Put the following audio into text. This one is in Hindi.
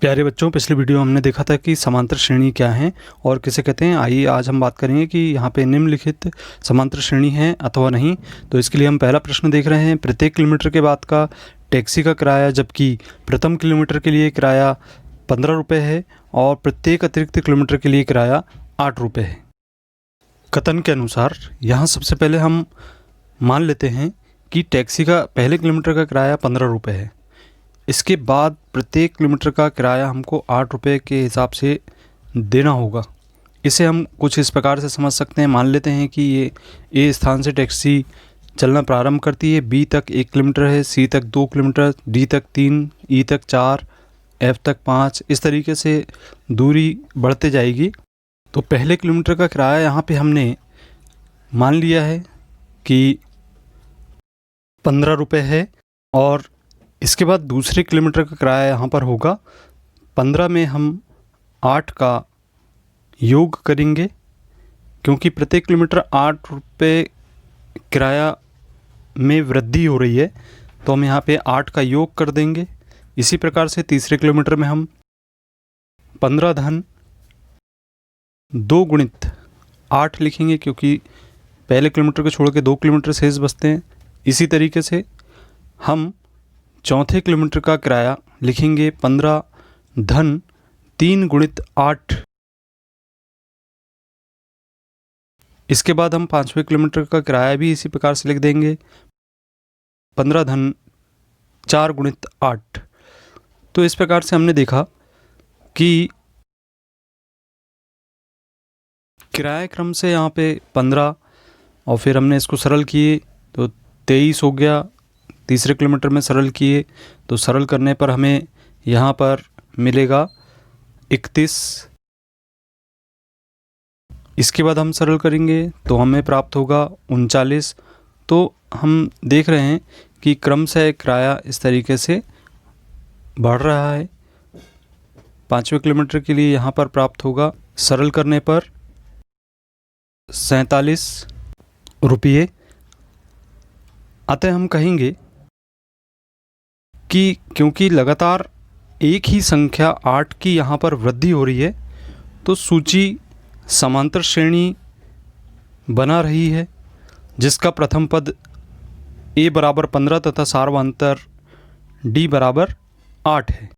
प्यारे बच्चों, पिछले वीडियो हमने देखा था कि समांतर श्रेणी क्या है और किसे कहते हैं। आइए आज हम बात करेंगे कि यहाँ पे निम्नलिखित समांतर श्रेणी है अथवा नहीं। तो इसके लिए हम पहला प्रश्न देख रहे हैं। प्रत्येक किलोमीटर के बाद का टैक्सी का किराया, जबकि प्रथम किलोमीटर के लिए किराया 15 रुपये है और प्रत्येक अतिरिक्त किलोमीटर के लिए किराया 8 रुपये है। कथन के अनुसार यहाँ सबसे पहले हम मान लेते हैं कि टैक्सी का पहले किलोमीटर का किराया 15 रुपये है। इसके बाद प्रत्येक किलोमीटर का किराया हमको 8 रुपये के हिसाब से देना होगा। इसे हम कुछ इस प्रकार से समझ सकते हैं। मान लेते हैं कि ये ए स्थान से टैक्सी चलना प्रारंभ करती है, बी तक 1 किलोमीटर है, सी तक 2 किलोमीटर, डी तक 3, ई तक 4, एफ तक 5, इस तरीके से दूरी बढ़ते जाएगी। तो पहले किलोमीटर का किराया यहाँ पे हमने मान लिया है कि 15 रुपये है और इसके बाद दूसरे किलोमीटर का किराया यहाँ पर होगा 15 में हम 8 का योग करेंगे, क्योंकि प्रत्येक किलोमीटर 8 रुपये किराया में वृद्धि हो रही है तो हम यहाँ पे 8 का योग कर देंगे। इसी प्रकार से तीसरे किलोमीटर में हम 15 धन 2 गुणित 8 लिखेंगे, क्योंकि पहले किलोमीटर को छोड़ के 2 किलोमीटर शेष बचते हैं। इसी तरीके से हम चौथे किलोमीटर का किराया लिखेंगे 15 धन 3 गुणित 8। इसके बाद हम 5वें किलोमीटर का किराया भी इसी प्रकार से लिख देंगे 15 धन 4 गुणित 8। तो इस प्रकार से हमने देखा कि किराया क्रम से यहाँ पे 15 और फिर हमने इसको सरल किए तो 23 हो गया। तीसरे किलोमीटर में सरल किए तो सरल करने पर हमें यहाँ पर मिलेगा 31। इसके बाद हम सरल करेंगे तो हमें प्राप्त होगा 39। तो हम देख रहे हैं कि क्रम से किराया इस तरीके से बढ़ रहा है। 5वें किलोमीटर के लिए यहाँ पर प्राप्त होगा सरल करने पर 47 रुपये। अतः हम कहेंगे कि क्योंकि लगातार एक ही संख्या 8 की यहाँ पर वृद्धि हो रही है तो सूची समांतर श्रेणी बना रही है, जिसका प्रथम पद ए बराबर 15 तथा सार्वंतर डी बराबर 8 है।